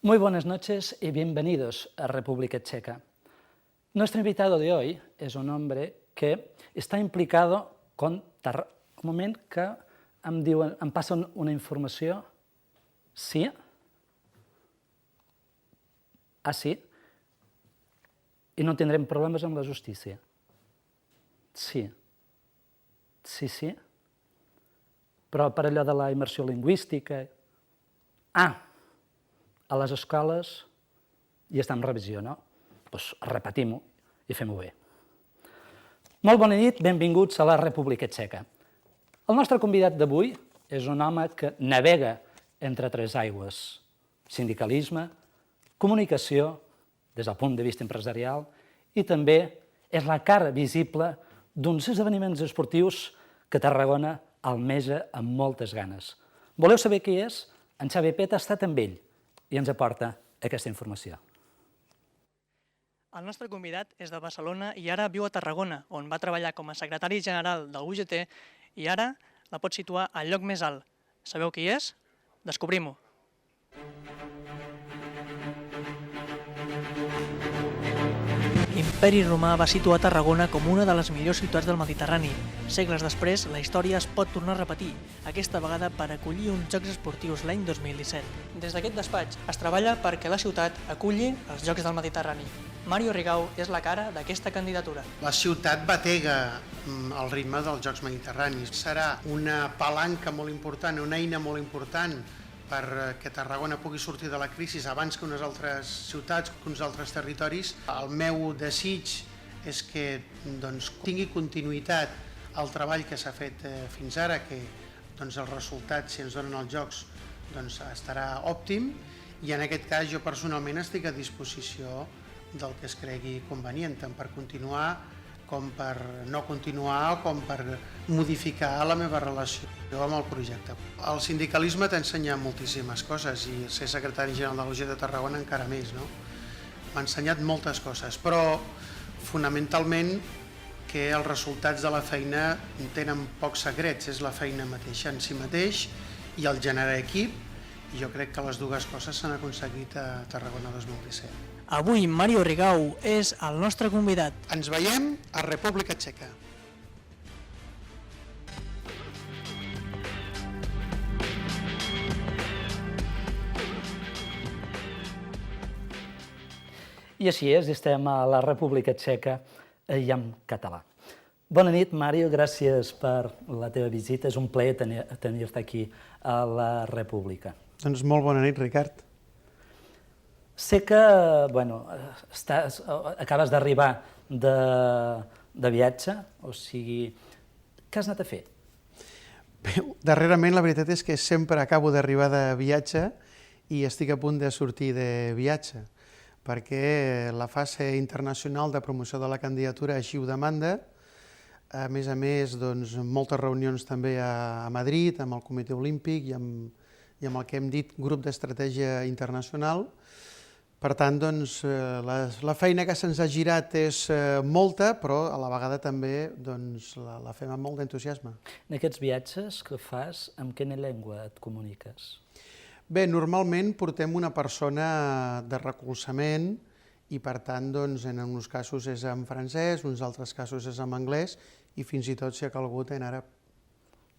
Muy buenas noches y bienvenidos a República Checa. Nuestro invitado de hoy es un hombre que està implicado con... Un moment que em passen una informació. Sí? Ah, sí? I no tindrem problemes amb la justícia? Sí. Sí, sí? Però per allò de la immersió lingüística... Ah! A les escoles ja està en revisió, no? Doncs repetim-ho i fem-ho bé. Molt bona nit, benvinguts a la República Txeca. El nostre convidat d'avui és un home que navega entre tres aigües: sindicalisme, comunicació, des del punt de vista empresarial, i també és la cara visible d'uns esdeveniments esportius que Tarragona almeja amb moltes ganes. Voleu saber qui és? En Xavi Pet ha estat amb ell i ens aporta aquesta informació. El nostre convidat és de Barcelona i ara viu a Tarragona, on va treballar com a secretari general del UGT i ara la pot situar al lloc més alt. Sabeu qui és? Descobrim-ho. L'Imperi Romà va situar Tarragona com una de les millors ciutats del Mediterrani. Segles després, la història es pot tornar a repetir, aquesta vegada per acollir uns Jocs Esportius l'any 2017. Des d'aquest despatx es treballa perquè la ciutat aculli els Jocs del Mediterrani. Mario Rigau és la cara d'aquesta candidatura. La ciutat batega el ritme dels Jocs Mediterranis. Serà una palanca molt important, una eina molt important perquè Tarragona pugui sortir de la crisi abans que unes altres ciutats, que uns altres territoris. El meu desig és que tingui continuïtat el treball que s'ha fet fins ara, que els resultats, si ens donen els Jocs, estarà òptim, i en aquest cas jo personalment estic a disposició del que es cregui convenient, tant per continuar com per no continuar o com per modificar la meva relació amb el projecte. El sindicalisme t'ensenya moltíssimes coses i ser secretari general de l'UGT de Tarragona encara més, no? M'ha ensenyat moltes coses, però fonamentalment que els resultats de la feina tenen pocs secrets, és la feina mateixa en si mateix i el generar equip, i jo crec que les dues coses s'han aconseguit a Tarragona 2017. Avui Mario Rigau és el nostre convidat. Ens veiem a República Txeca. I així és, estem a la República Txeca i en català. Bona nit, Mario, gràcies per la teva visita. És un plaer tenir-te aquí a la República. Doncs molt bona nit, Ricard. Sé que acabes d'arribar de viatge, o sigui, què has anat a fer? Bé, darrerament la veritat és que sempre acabo d'arribar de viatge i estic a punt de sortir de viatge, perquè la fase internacional de promoció de la candidatura així ho demanda. A més, moltes reunions també a Madrid, amb el Comitè Olímpic i amb el que hem dit grup d'estratègia internacional. Per tant, la feina que se'ns ha girat és molta, però a la vegada també la fem amb molt d'entusiasme. En aquests viatges que fas, amb quina llengua et comuniques? Bé, normalment portem una persona de recolzament i, per tant, en uns casos és en francès, en uns altres casos és en anglès i fins i tot, si ha calgut, en àrab.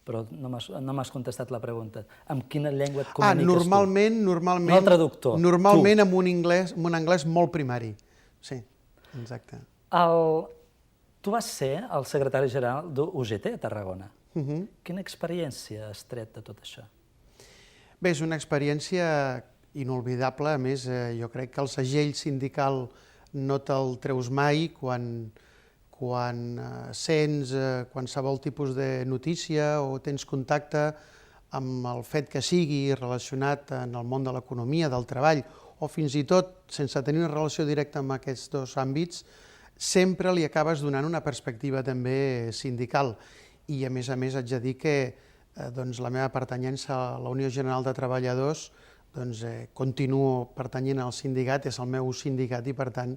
Però no m'has contestat la pregunta. Amb quina llengua et comuniques tu? Normalment... No el traductor. Normalment amb un anglès molt primari. Sí, exacte. Tu vas ser el secretari general d'UGT a Tarragona. Quina experiència has tret de tot això? Bé, és una experiència inolvidable. A més, jo crec que el segell sindical no te'l treus mai quan sents qualsevol tipus de notícia o tens contacte amb el fet que sigui relacionat en el món de l'economia, del treball, o fins i tot, sense tenir una relació directa amb aquests dos àmbits, sempre li acabes donant una perspectiva també sindical. I a més haig de dir que la meva pertanyença a la Unió General de Treballadors, continuo pertanyent al sindicat, és el meu sindicat i per tant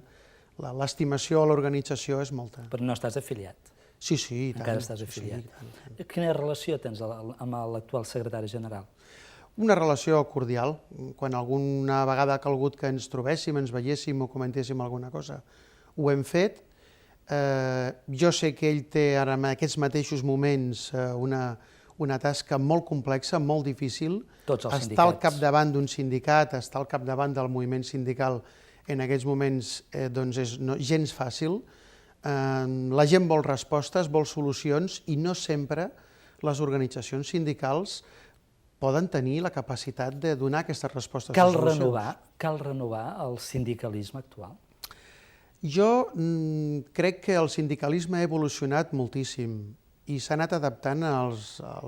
l'estimació a l'organització és molta. Però no estàs afiliat? Sí, i tant. Encara estàs afiliat. Quina relació tens amb l'actual secretari general? una relació cordial. Quan alguna vegada ha calgut que ens trobéssim, ens veiéssim o comentéssim alguna cosa, ho hem fet. Jo sé que ell té ara en aquests mateixos moments una tasca molt complexa, molt difícil. Tots els Estar al sindicats. capdavant d'un sindicat, estar al capdavant del moviment sindical en aquests moments doncs és gens fàcil. La gent vol respostes, vol solucions i no sempre les organitzacions sindicals poden tenir la capacitat de donar aquestes respostes. Cal renovar el sindicalisme actual? Jo crec que el sindicalisme ha evolucionat moltíssim i s'ha anat adaptant a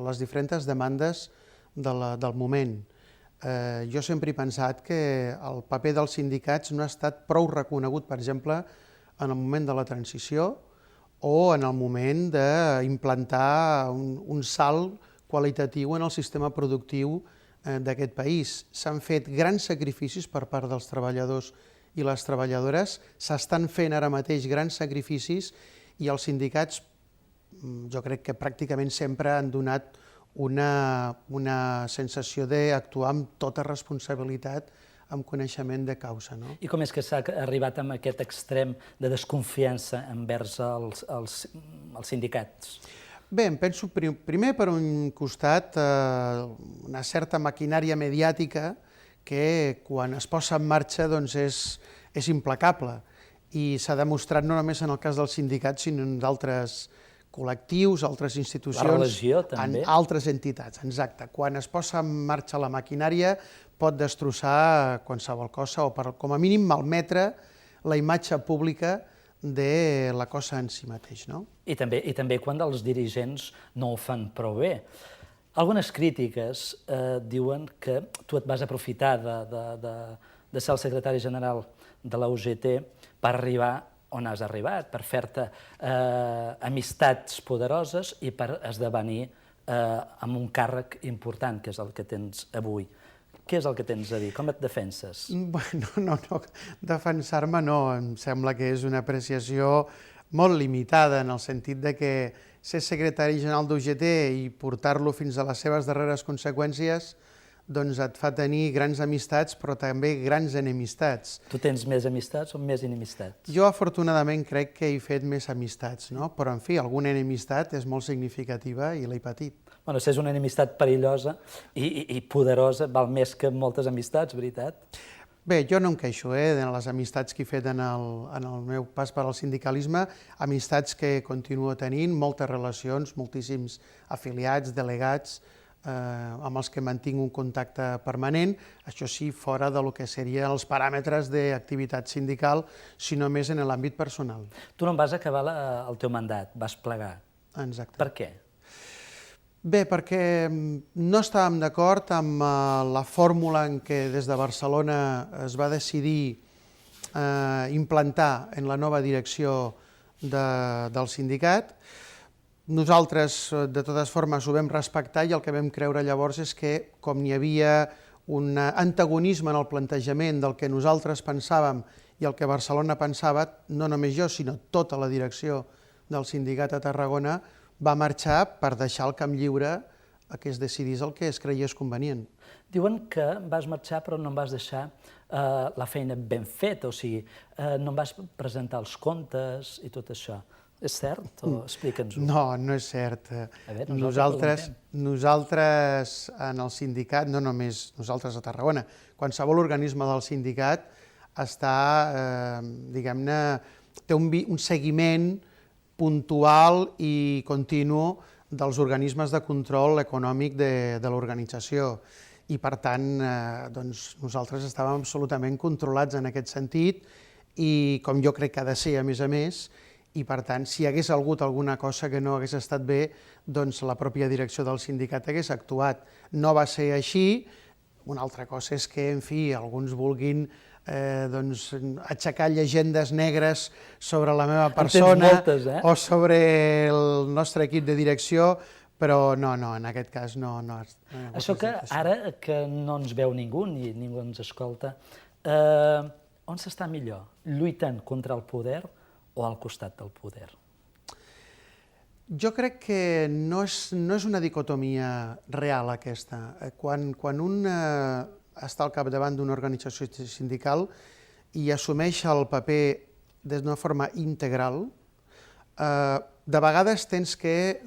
les diferents demandes del moment. Jo sempre he pensat que el paper dels sindicats no ha estat prou reconegut, per exemple, en el moment de la transició o en el moment d'implantar un salt qualitatiu en el sistema productiu d'aquest país. S'han fet grans sacrificis per part dels treballadors i les treballadores, s'estan fent ara mateix grans sacrificis i els sindicats jo crec que pràcticament sempre han donat una sensació d'actuar amb tota responsabilitat, amb coneixement de causa. No? I com és que s'ha arribat a aquest extrem de desconfiança envers els sindicats? Bé, em penso primer per un costat una certa maquinària mediàtica que quan es posa en marxa doncs és implacable i s'ha demostrat no només en el cas dels sindicats sinó en d'altres col·lectius, altres institucions, la religió, també. en altres entitats. Exacte. Quan es posa en marxa la maquinària pot destrossar qualsevol cosa o com a mínim malmetre la imatge pública de la cosa en si mateix. No? I també quan els dirigents no ho fan prou bé. Algunes crítiques diuen que tu et vas aprofitar de ser el secretari general de la UGT per arribar on has arribat, per fer-te amistats poderoses i per esdevenir amb un càrrec important, que és el que tens avui. Què és el que tens a dir? Com et defenses? No, defensar-me no, em sembla que és una apreciació molt limitada en el sentit de que ser secretari general d'UGT i portar-lo fins a les seves darreres conseqüències doncs et fa tenir grans amistats però també grans enemistats. Tu tens més amistats o més enemistats? Jo afortunadament crec que he fet més amistats, no? Però en fi, alguna enemistat és molt significativa i l'he patit. Bueno, si és una enemistat perillosa i poderosa, val més que moltes amistats, veritat? Bé, jo no em queixo de les amistats que he fet en el meu pas per al sindicalisme, amistats que continuo tenint, moltes relacions, moltíssims afiliats, delegats, amb els que mantinc un contacte permanent, això sí, fora del que serien els paràmetres d'activitat sindical, sinó més en l'àmbit personal. Tu no vas acabar el teu mandat, vas plegar. Exacte. Per què? Bé, perquè no estàvem d'acord amb la fórmula en què des de Barcelona es va decidir implantar en la nova direcció del sindicat. Nosaltres, de totes formes, ho vam respectar i el que vam creure llavors és que, com n'hi havia un antagonisme en el plantejament del que nosaltres pensàvem i el que Barcelona pensava, no només jo, sinó tota la direcció del sindicat a Tarragona, va marxar per deixar el camp lliure a que es decidís el que es creies convenient. Diuen que vas marxar però no em vas deixar la feina ben feta, o sigui, no em vas presentar els comptes i tot això. És cert o explica'ns-ho? No, no és cert. Nosaltres en el sindicat, no només nosaltres a Tarragona, qualsevol organisme del sindicat està, diguem-ne, té un seguiment puntual i continu dels organismes de control econòmic de l'organització. I, per tant, nosaltres estàvem absolutament controlats en aquest sentit i com jo crec que ha de ser, a més, i, per tant, si hi hagués hagut alguna cosa que no hagués estat bé, doncs la pròpia direcció del sindicat hagués actuat. No va ser així. Una altra cosa és que, en fi, alguns vulguin aixecar llegendes negres sobre la meva persona o sobre el nostre equip de direcció, però no, en aquest cas no. Això que ara que no ens veu ningú ni ningú ens escolta, on s'està millor? Lluitant contra el poder o al costat del poder? Jo crec que no és una dicotomia real aquesta. Quan un està al capdavant d'una organització sindical i assumeix el paper d'una forma integral, de vegades tens que,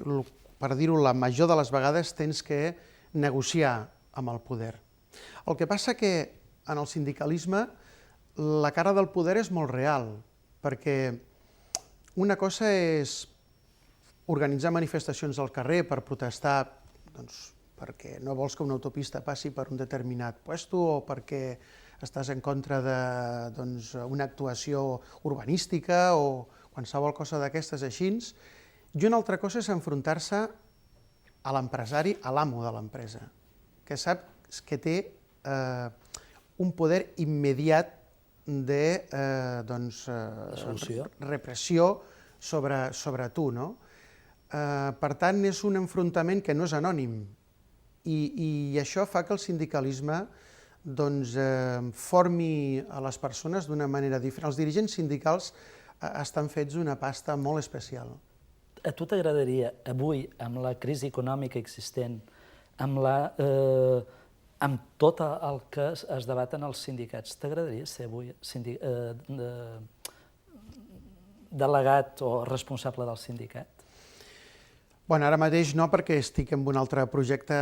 per dir-ho la major de les vegades, tens que negociar amb el poder. El que passa que en el sindicalisme la cara del poder és molt real, perquè una cosa és organitzar manifestacions al carrer per protestar perquè no vols que una autopista passi per un determinat puesto o perquè estàs en contra d'una actuació urbanística o qualsevol cosa d'aquestes així. I una altra cosa és enfrontar-se a l'empresari, a l'amo de l'empresa, que sap que té un poder immediat de repressió sobre tu. Per tant, és un enfrontament que no és anònim i això fa que el sindicalisme formi a les persones d'una manera diferent. Els dirigents sindicals estan fets d'una pasta molt especial. A tu t'agradaria, avui, amb la crisi econòmica existent, amb tot el que es debaten els sindicats, t'agradaria ser avui delegat o responsable del sindicat? Bé, ara mateix no, perquè estic en un altre projecte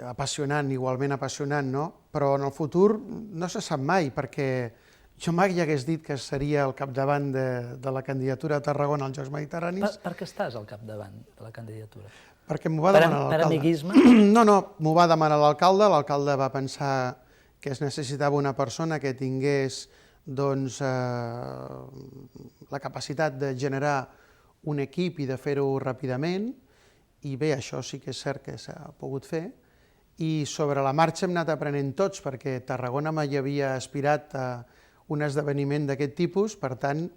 apassionant, igualment apassionant, però en el futur no se sap mai, perquè jo mai hagués dit que seria al capdavant de la candidatura a Tarragona als Jocs Mediterranis. Per què estàs al capdavant de la candidatura? Perquè m'ho va demanar l'alcalde. Per amiguisme? No, m'ho va demanar l'alcalde va pensar que es necessitava una persona que tingués la capacitat de generar un equip i de fer-ho ràpidament, i bé, això sí que és cert que s'ha pogut fer, i sobre la marxa hem anat aprenent tots, perquè Tarragona mai havia aspirat a un esdeveniment d'aquest tipus, per tant,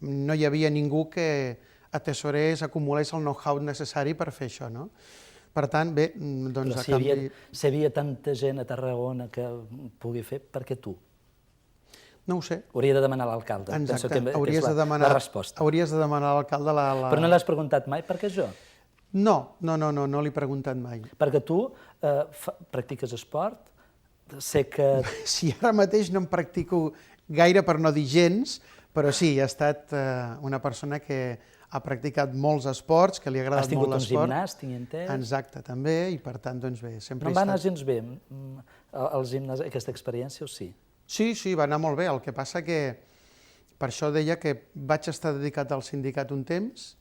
no hi havia ningú que atessorés, acumulés el know-how necessari per fer això. Per tant, bé, doncs a canvi... Si hi havia tanta gent a Tarragona que pugui fer, per què tu? No ho sé. Hauria de demanar a l'alcalde. Exacte, hauries de demanar a l'alcalde la... Però no l'has preguntat mai, per què jo? No l'he preguntat mai. Perquè tu practiques esport, sé que... Sí, ara mateix no en practico gaire per no dir gens, però sí, he estat una persona que ha practicat molts esports, que li ha agradat molt l'esport. Has tingut un gimnàs, tinc entès? Exacte, també, i per tant, doncs bé, sempre he estat... No em va anar gens bé al gimnàs, aquesta experiència, o sí? Sí, va anar molt bé, el que passa que per això deia que vaig estar dedicat al sindicat un temps,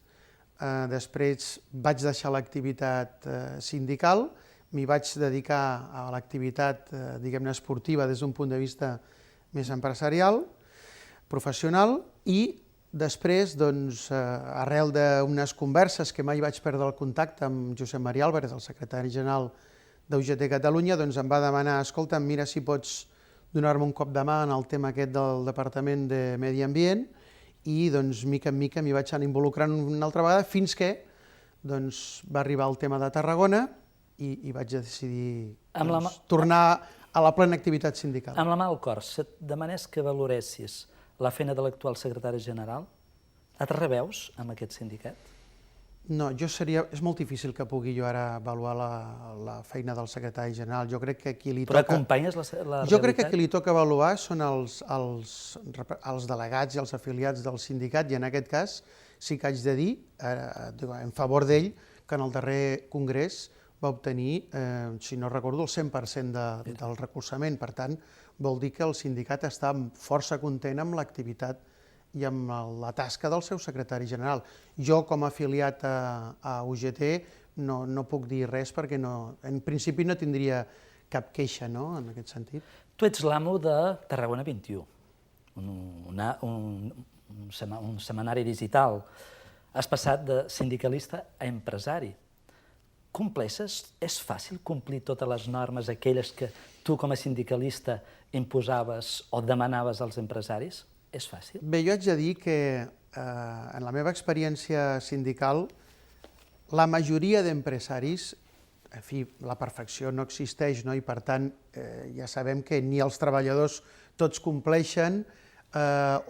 després vaig deixar l'activitat sindical, m'hi vaig dedicar a l'activitat, diguem-ne, esportiva des d'un punt de vista més empresarial, professional, i després, arrel d'unes converses que mai vaig perdre el contacte amb Josep Maria Álvarez, el secretari general d'UGT Catalunya, em va demanar, escolta, mira si pots donar-me un cop de mà en el tema aquest del Departament de Medi Ambient, i mica en mica m'hi vaig anar involucrant una altra vegada fins que va arribar el tema de Tarragona i vaig decidir tornar a la plena activitat sindical. Amb la mà al cor, si et demanés que valoressis la feina de l'actual secretari general, et reveus amb aquest sindicat? No, és molt difícil que pugui jo ara avaluar la feina del secretari general. Jo crec que a qui li toca... Però acompanyes la realitat? Jo crec que a qui li toca avaluar són els delegats i els afiliats del sindicat, i en aquest cas sí que haig de dir, en favor d'ell, que en el darrer congrés va obtenir, si no recordo, el 100% del recolzament. Per tant, vol dir que el sindicat està força content amb l'activitat i amb la tasca del seu secretari general. Jo, com a afiliat a UGT, no puc dir res perquè en principi no tindria cap queixa en aquest sentit. Tu ets l'amo de Tarragona 21, un setmanari digital. Has passat de sindicalista a empresari. Compleixes? És fàcil complir totes les normes, aquelles que tu com a sindicalista imposaves o demanaves als empresaris? És fàcil? Bé, jo haig de dir que en la meva experiència sindical, la majoria d'empresaris, en fi, la perfecció no existeix, i per tant ja sabem que ni els treballadors tots compleixen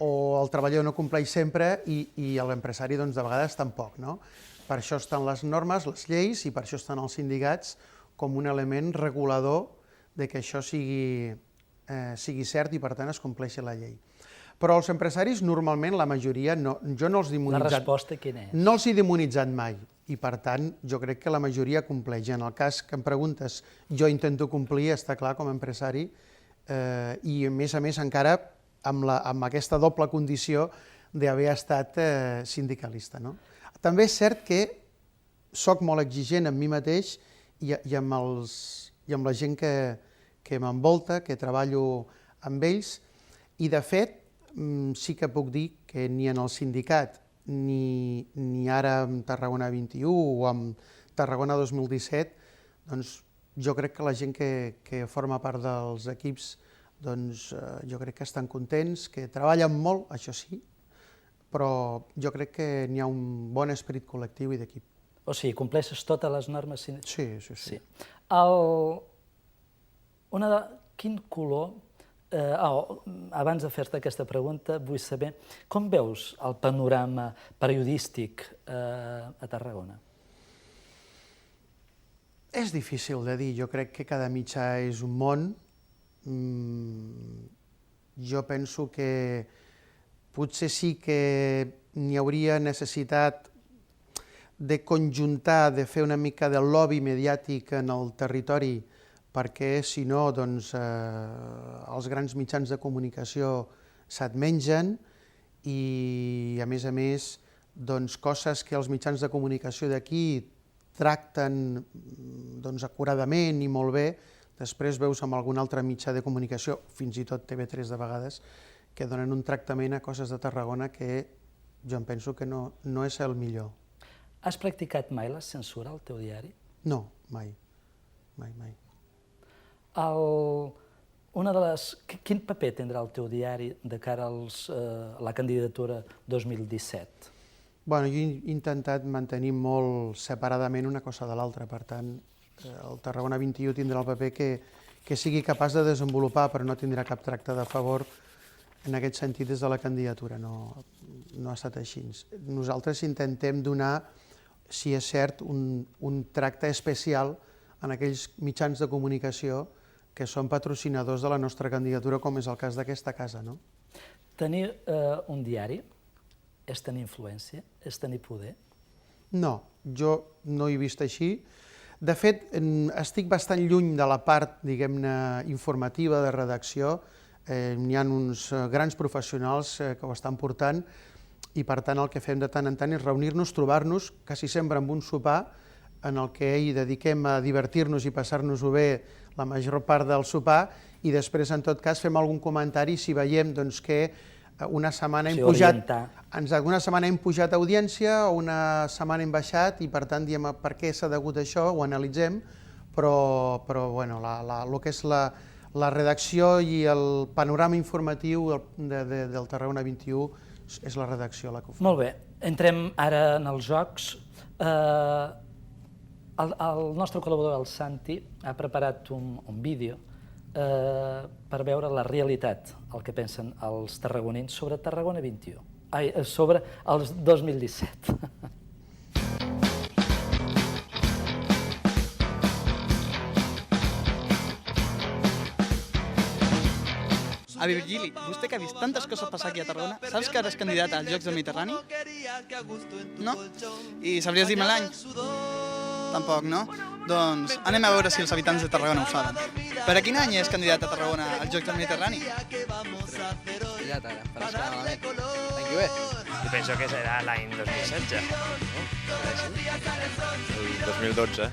o el treballador no compleix sempre i l'empresari de vegades tampoc. Per això estan les normes, les lleis, i per això estan els sindicats com un element regulador de que això sigui cert i, per tant, es compleixi la llei. Però els empresaris, normalment, la majoria, jo no els he demonitzat. La resposta quina és? No els he demonitzat mai, i, per tant, jo crec que la majoria compleix. En el cas que em preguntes, jo intento complir, està clar, com a empresari, i, a més, encara amb aquesta doble condició d'haver estat sindicalista. També és cert que soc molt exigent amb mi mateix i amb la gent que m'envolta, que treballo amb ells, i, de fet, sí que puc dir que ni en el sindicat, ni ara amb Tarragona 21 o amb Tarragona 2017, doncs jo crec que la gent que forma part dels equips, doncs jo crec que estan contents, que treballen molt, això sí, però jo crec que n'hi ha un bon esperit col·lectiu i d'equip. O sigui, compleixes totes les normes? Sí. Quin color... Abans de fer-te aquesta pregunta, vull saber com veus el panorama periodístic a Tarragona? És difícil de dir. Jo crec que cada mitjà és un món. Jo penso que potser sí que n'hi hauria necessitat de conjuntar, de fer una mica de lobby mediàtic en el territori, perquè, si no, doncs, els grans mitjans de comunicació se't mengen i, a més, doncs, coses que els mitjans de comunicació d'aquí tracten acuradament i molt bé, després veus amb algun altre mitjà de comunicació, fins i tot TV3 de vegades, que donen un tractament a coses de Tarragona que jo em penso que no és el millor. Has practicat mai la censura al teu diari? No, mai. Quin paper tindrà el teu diari de cara a la candidatura 2017? Jo he intentat mantenir molt separadament una cosa de l'altra, per tant, el Tarragona 21 tindrà el paper que sigui capaç de desenvolupar, però no tindrà cap tracte de favor en aquest sentit des de la candidatura, no ha estat així. Nosaltres intentem donar, si és cert, un tracte especial en aquells mitjans de comunicació que són patrocinadors de la nostra candidatura, com és el cas d'aquesta casa. Tenir un diari és tenir influència? És tenir poder? No, jo no ho he vist així. De fet, estic bastant lluny de la part, diguem-ne, informativa, de redacció. N'hi ha uns grans professionals que ho estan portant i, per tant, el que fem de tant en tant és reunir-nos, trobar-nos, quasi sempre amb un sopar, en el que hi dediquem a divertir-nos i passar-nos-ho bé la major part del sopar, i després, en tot cas, fem algun comentari si veiem que una setmana hem pujat audiència o una setmana hem baixat, i per tant diem per què s'ha degut això, ho analitzem, però el que és la redacció i el panorama informatiu del Tarragona 21 és la redacció la que ho fa. Molt bé, entrem ara en els jocs. El nostre col·laborador, el Santi, ha preparat un vídeo per veure la realitat, el que pensen els tarragonins sobre Tarragona 21. Sobre el 2017. A Virgili, vostè que ha vist tantes coses passar aquí a Tarragona, saps que ara és candidat als Jocs del Mediterrani? No? I sabries dir-me l'any? Tampoc, no? Doncs anem a veure si els habitants de Tarragona ho saben. Per a quin any és candidat a Tarragona als Jocs del Mediterrani? Espera't ara, faràs que malament. L'any que ve? Jo penso que serà l'any 2016. El 2012.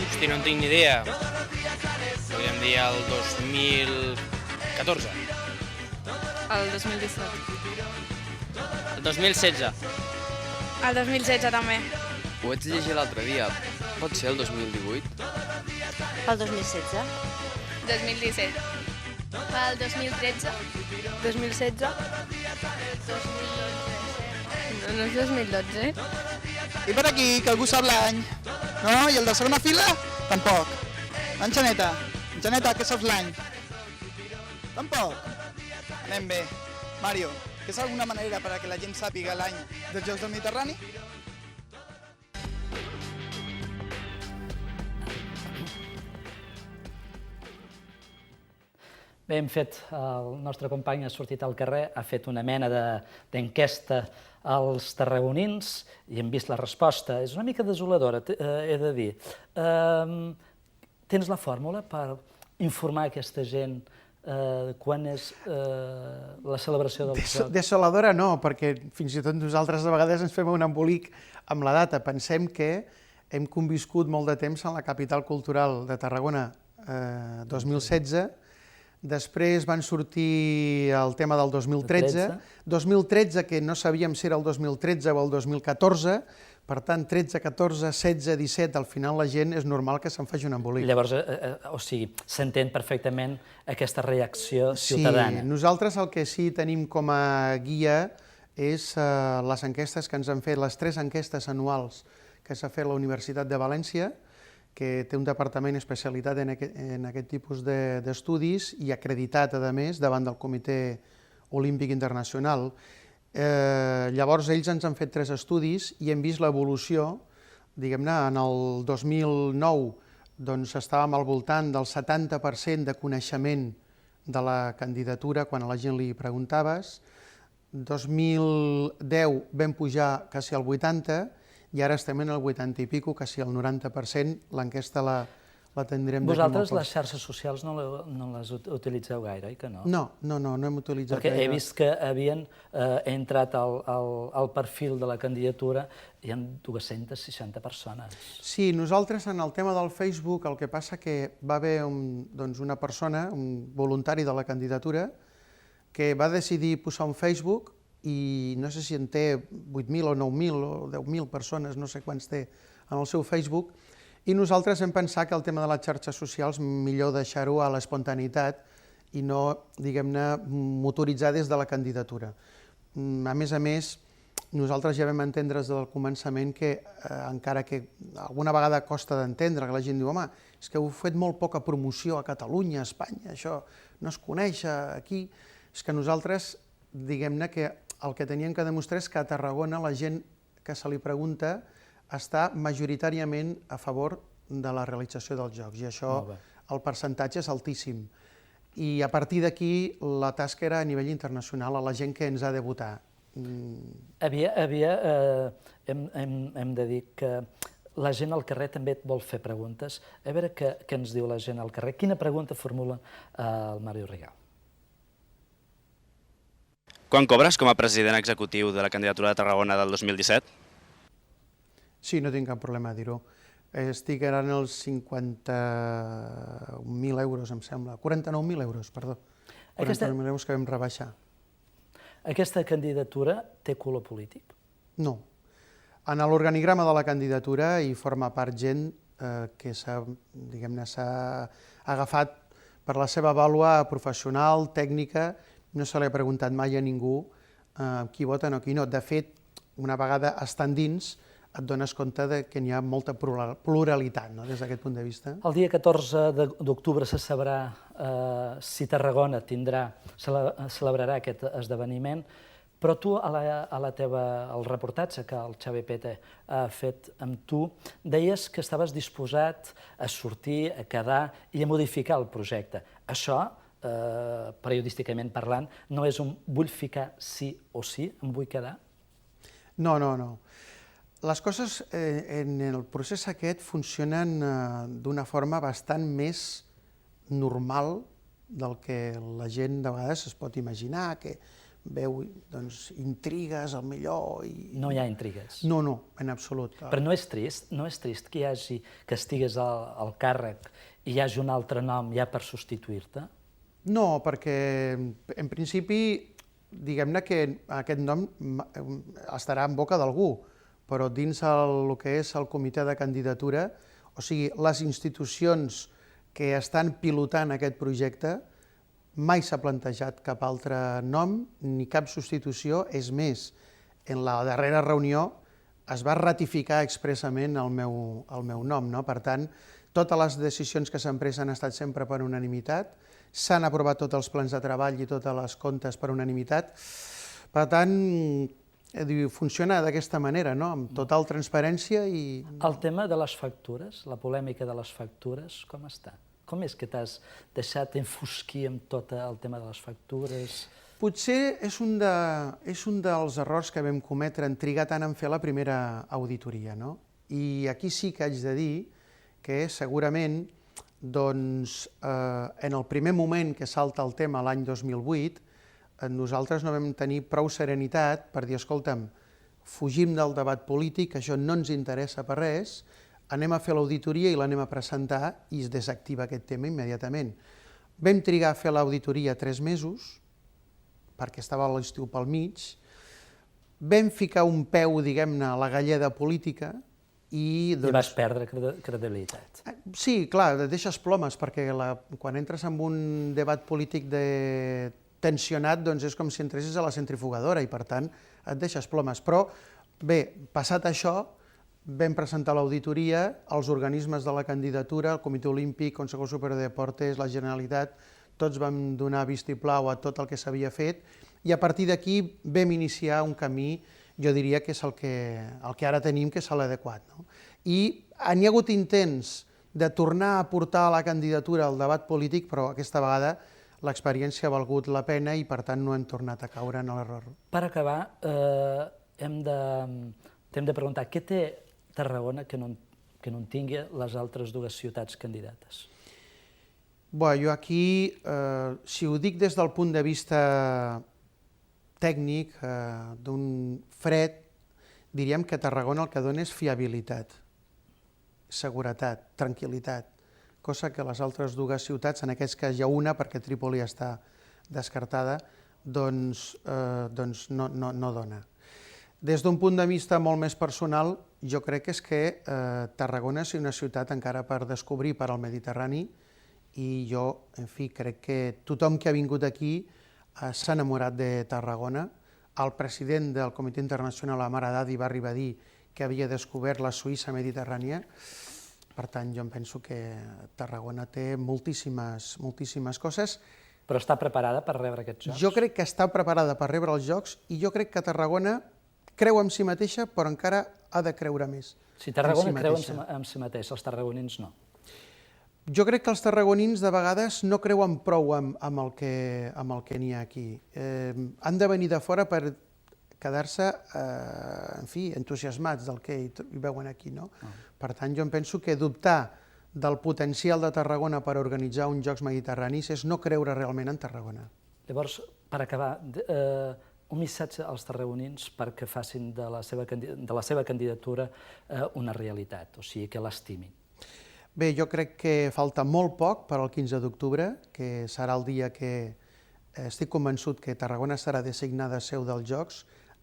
Hosti, no en tinc ni idea. Podríem dir el 2014. El 2017. El 2016. El 2016 també. Ho vaig llegir l'altre dia. Pot ser el 2018? El 2016. 2017. El 2013. 2016. 2012. No és 2012. I per aquí, que algú sap l'any? No? I el de segona fila? Tampoc. En Xaneta, que saps l'any? Tampoc. Anem bé. Mario, que és alguna manera per a que la gent sàpiga l'any dels Jocs del Mediterrani? Bé, el nostre company ha sortit al carrer, ha fet una mena d'enquesta als tarragonins i hem vist la resposta. És una mica desoladora, he de dir. Tens la fórmula per informar aquesta gent quan és la celebració del joc? Desoladora no, perquè fins i tot nosaltres de vegades ens fem un embolic amb la data. Pensem que hem conviscut molt de temps en la capital cultural de Tarragona 2016, després van sortir el tema del 2013, que no sabíem si era el 2013 o el 2014, per tant, 13, 14, 16, 17, al final la gent és normal que se'n faci un embolic. Llavors, o sigui, s'entén perfectament aquesta reacció ciutadana. Sí, nosaltres el que sí tenim com a guia és les enquestes que ens han fet, les 3 enquestes anuals que s'ha fet la Universitat de València, que té un departament especialitat en aquest tipus d'estudis i acreditat, a més, davant del Comitè Olímpic Internacional. Llavors, ells ens han fet 3 estudis i hem vist l'evolució. Diguem-ne, en el 2009 estàvem al voltant del 70% de coneixement de la candidatura quan a la gent li preguntaves. 2010 vam pujar quasi al 80%, i ara estem en el 80 i pico, quasi el 90%, l'enquesta la tindrem d'aquí molt poc. Vosaltres les xarxes socials no les utilitzeu gaire, oi que no? No hem utilitzat gaire. Perquè he vist que havien entrat al perfil de la candidatura i hi ha 260 persones. Sí, nosaltres en el tema del Facebook el que passa que va haver una persona, un voluntari de la candidatura, que va decidir posar un Facebook i no sé si en té 8.000 o 9.000 o 10.000 persones, no sé quants té en el seu Facebook, i nosaltres hem pensat que el tema de les xarxes socials millor deixar-ho a l'espontaneïtat i no, diguem-ne, motoritzar des de la candidatura. A més, nosaltres ja vam entendre des del començament que, encara que alguna vegada costa d'entendre, que la gent diu, home, és que heu fet molt poca promoció a Catalunya, a Espanya, això no es coneix aquí, és que nosaltres, diguem-ne que el que teníem que demostrar és que a Tarragona la gent que se li pregunta està majoritàriament a favor de la realització dels Jocs, i això el percentatge és altíssim. I a partir d'aquí la tasca era a nivell internacional, a la gent que ens ha de votar. Hem de dir que la gent al carrer també et vol fer preguntes. A veure què ens diu la gent al carrer. Quina pregunta formula el Mario Rigal? Quan cobres com a president executiu de la candidatura de Tarragona del 2017? Sí, no tinc cap problema a dir-ho. Estic ara en els 51.000 euros, em sembla. 49.000 euros, perdó. 49.000 euros que vam rebaixar. Aquesta candidatura té color polític? No. En l'organigrama de la candidatura hi forma part gent que s'ha agafat per la seva vàlua professional, tècnica. No se li ha preguntat mai a ningú qui vota o qui no. De fet, una vegada estant dins, et dones compte que n'hi ha molta pluralitat des d'aquest punt de vista. El dia 14 d'octubre se sabrà si Tarragona celebrarà aquest esdeveniment, però tu, al reportatge que el Xavi Pete ha fet amb tu, deies que estaves disposat a sortir, a quedar i a modificar el projecte. Això, periodísticament parlant, no és un vull ficar sí o sí, em vull quedar? No. Les coses en el procés aquest funcionen d'una forma bastant més normal del que la gent de vegades es pot imaginar, que veu intrigues, al millor... No hi ha intrigues? No, en absolut. Però no és trist que estigues al càrrec i hi hagi un altre nom ja per substituir-te? No, perquè en principi, diguem-ne que aquest nom estarà en boca d'algú, però dins el que és el comitè de candidatura, o sigui, les institucions que estan pilotant aquest projecte, mai s'ha plantejat cap altre nom ni cap substitució. És més, en la darrera reunió es va ratificar expressament el meu nom. Per tant, totes les decisions que s'han pres han estat sempre per unanimitat, s'han aprovat tots els plans de treball i totes les comptes per unanimitat. Per tant, funciona d'aquesta manera, amb total transparència i... El tema de les factures, la polèmica de les factures, com està? Com és que t'has deixat enfosquir amb tot el tema de les factures? Potser és un dels errors que vam cometre en trigar tant en fer la primera auditoria, no? I aquí sí que haig de dir que segurament doncs, en el primer moment que salta el tema l'any 2008, nosaltres no vam tenir prou serenitat per dir, escolta'm, fugim del debat polític, això no ens interessa per res, anem a fer l'auditoria i l'anem a presentar i es desactiva aquest tema immediatament. Vam trigar a fer l'auditoria 3 mesos, perquè estava l'estiu pel mig, vam ficar un peu, diguem-ne, a la galleda política i... I vas perdre credibilitat. Sí, clar, deixes plomes, perquè quan entres en un debat polític tensionat, doncs és com si entressis a la centrifugadora i, per tant, et deixes plomes. Però, bé, passat això, vam presentar l'auditoria, els organismes de la candidatura, el Comitè Olímpic, Consejo Superior de Deportes, la Generalitat, tots vam donar vistiplau a tot el que s'havia fet i a partir d'aquí vam iniciar un camí, jo diria que és el que ara tenim, que és l'adequat. I n'hi ha hagut intents de tornar a portar la candidatura al debat polític, però aquesta vegada l'experiència ha valgut la pena i per tant no hem tornat a caure en l'error. Per acabar, hem de preguntar què té Tarragona que no en tingui les altres dues ciutats candidates? Bé, jo aquí, si ho dic des del punt de vista tècnic, d'un fred, diríem que Tarragona el que dona és fiabilitat, seguretat, tranquil·litat, cosa que les altres dues ciutats, en aquest cas hi ha una perquè Trípoli està descartada, doncs no dona. Des d'un punt de vista molt més personal, jo crec que és que Tarragona és una ciutat encara per descobrir per al Mediterrani i jo, en fi, crec que tothom que ha vingut aquí s'ha enamorat de Tarragona. El president del Comitè Internacional Amar Haddadi va arribar a dir que havia descobert la Suïssa mediterrània. Per tant, jo em penso que Tarragona té moltíssimes coses. Però està preparada per rebre aquests jocs? Jo crec que està preparada per rebre els jocs i jo crec que Tarragona creu en si mateixa, però encara ha de creure més. Si Tarragona creu en si mateixa, els tarragonins no. Jo crec que els tarragonins de vegades no creuen prou amb el que n'hi ha aquí. Han de venir de fora per quedar-se, en fi, entusiasmats del que hi veuen aquí, no? Per tant, jo em penso que dubtar del potencial de Tarragona per organitzar uns Jocs Mediterranis és no creure realment en Tarragona. Llavors, per acabar, un missatge als tarragonins perquè facin de la seva candidatura una realitat, o sigui, que l'estimin. Bé, jo crec que falta molt poc per al 15 d'octubre, que serà el dia que estic convençut que Tarragona serà designada seu dels Jocs.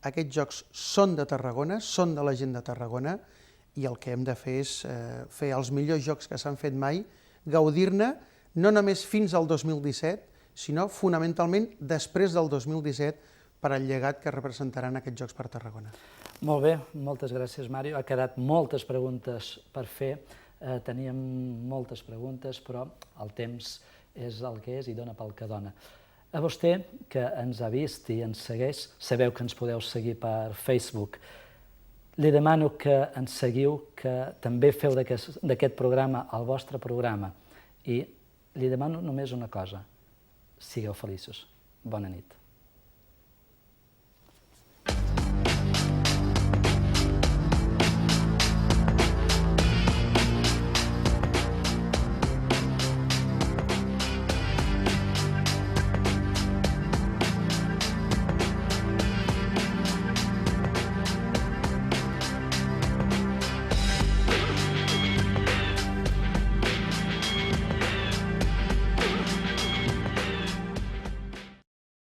Aquests Jocs són de Tarragona, són de la gent de Tarragona, i el que hem de fer és fer els millors Jocs que s'han fet mai, gaudir-ne no només fins al 2017, sinó fonamentalment després del 2017 per al llegat que representaran aquests Jocs per Tarragona. Molt bé, moltes gràcies, Mario. Ha quedat moltes preguntes per fer. Teníem moltes preguntes, però el temps és el que és i dona pel que dona. A vostè, que ens ha vist i ens segueix, sabeu que ens podeu seguir per Facebook. Li demano que ens seguiu, que també feu d'aquest programa el vostre programa. I li demano només una cosa: sigueu feliços. Bona nit.